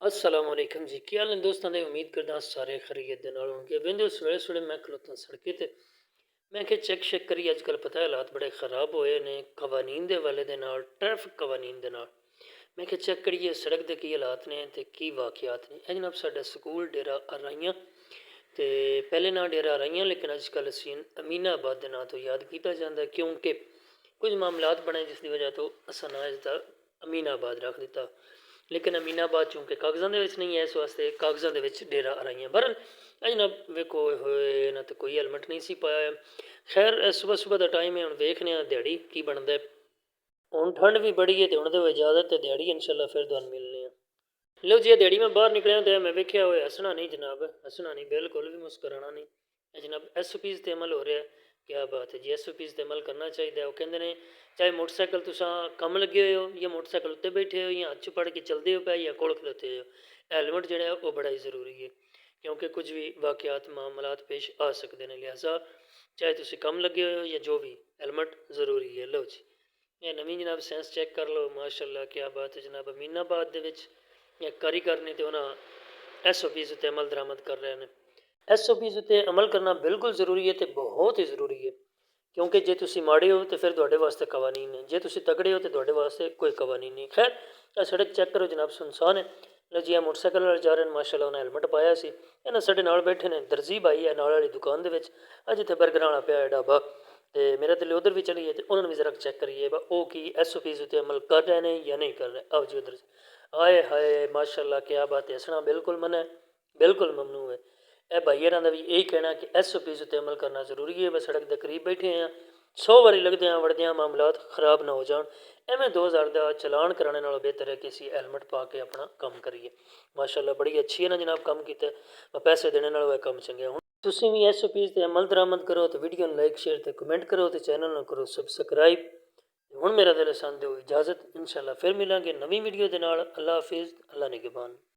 अस्सलाम वालेकुम जी क्या हाल है दोस्तों ने उम्मीद करदा सारे खैरियत दे नाल होणगे वेंदे सवेरे सवेरे मैं खलोता सड़के ते मैं कि चेक शेक करी अजकल पता है हालात बड़े खराब होए ने कवानीन दे वाले दे नाल ट्रैफिक कवानीन दे नाल मैं कि चेक करिए सड़क दे की हालात ने ते की वाकयात ने ए जनाब साडा स्कूल डेरा अराइयां ते पहले ना डेरा अराइयां लेकिन अजकल असीं अमीनाबाद दे नां तो याद किया जाता है क्योंकि कुछ मामलात बने जिसकी वजह तो असा ना इसका अमीनाबाद रख दिता लेकिन अमीनाबाद चूंकि कागज़ां दे विच नहीं है इस वास्ते कागज़ां दे विच डेरा अराइयां बहरहाल अज ना वेखो होए ना तो कोई हेलमेट नहीं सी पाया खैर सुबह सुबह का टाइम है हम वेखने दिहाड़ी की बनता है हुण ठंड भी बड़ी है तो हुण दो इजाजत है दिहाड़ी इंशाल्लाह फिर तुहानूं मिलने लो जी दिहाड़ी मैं बाहर निकलिया तो मैं वेख्या होए हसना नहीं जनाब हसना नहीं बिल्कुल भी मुस्कराना नहीं जनाब SOPs ते अमल हो रहा है क्या बात है जी SOPs ते अमल करना चाहिए वो कहते हैं चाहे मोटरसाइकिल तुसा कम लगे हुए हो या मोटरसाइकिल उत्ते बैठे हो या हथ च फड़ के चलते हो पे या कोल खलोते हो हेलमेट जो है वो बड़ा ही ज़रूरी है क्योंकि कुछ भी वाकयात मामलात पेश आ सकते हैं लिहाजा चाहे तुम कम लगे हो या जो भी हेलमेट ज़रूरी है लो जी ये नवीं जनाब सेंस चेक कर लो माशाल्लाह क्या बात है जनाब अमीनाबाद दे विच या कारीगर ने तो उन्होंने SOPs उत्ते अमल दरामद कर रहे हैं SOPs उत्ते अमल करना बिल्कुल ज़रूरी है तो बहुत ही ज़रूरी है क्योंकि जे तुसी माड़े हो तो फिर तुहाडे वास्ते कवानीन है जे तुसी तगड़े हो तो तुहाडे वास्ते कोई कवानीन नहीं खैर सड़क चेक करो जनाब सुनसान है लो जी मोटरसाइकिल वाले जा रहे हैं माशाल्लाह उन्हें हेलमेट पाया सी इन्हें साडे नाल बैठे ने दर्जी भाई है नाल वाली दुकान दे विच जिथे बर्गर वाला पिया है ढाबा तो मेरा दिल उधर भी चलिए तो उन्होंने भी ज़रा चेक करिए वो की SOPs उत्ते अमल कर रहे हैं या नहीं कर रहे आओ जी उधर हाय हाय माशाल्लाह क्या बात है हसना बिल्कुल मन है बिल्कुल ममनू है ए भाई का भी यही कहना कि SOPs उत्ते अमल करना जरूरी है बस सड़क के करीब बैठे हैं 100 बारी लगते हैं वड़द मामलात खराब ना हो जान एवं 2000 का चलान कराने नालों बेहतर है कि असी हेलमेट पा के अपना काम करिए माशाल्लाह बड़ी अच्छी है ना जनाब काम किया पैसे देने नालों वह काम चंगे हुण तुसीं भी SOPs ते अमल दरामद करो तो वीडियो लाइक शेयर ते कमेंट करो तो चैनल ਨੂੰ करो सबसक्राइब ਹੁਣ मेरा दिल सन दो इजाज़त इंशाल्लाह फिर मिलेंगे नवी वीडियो के नाल अल्लाह हाफिज़ अल्लाह निगहबान।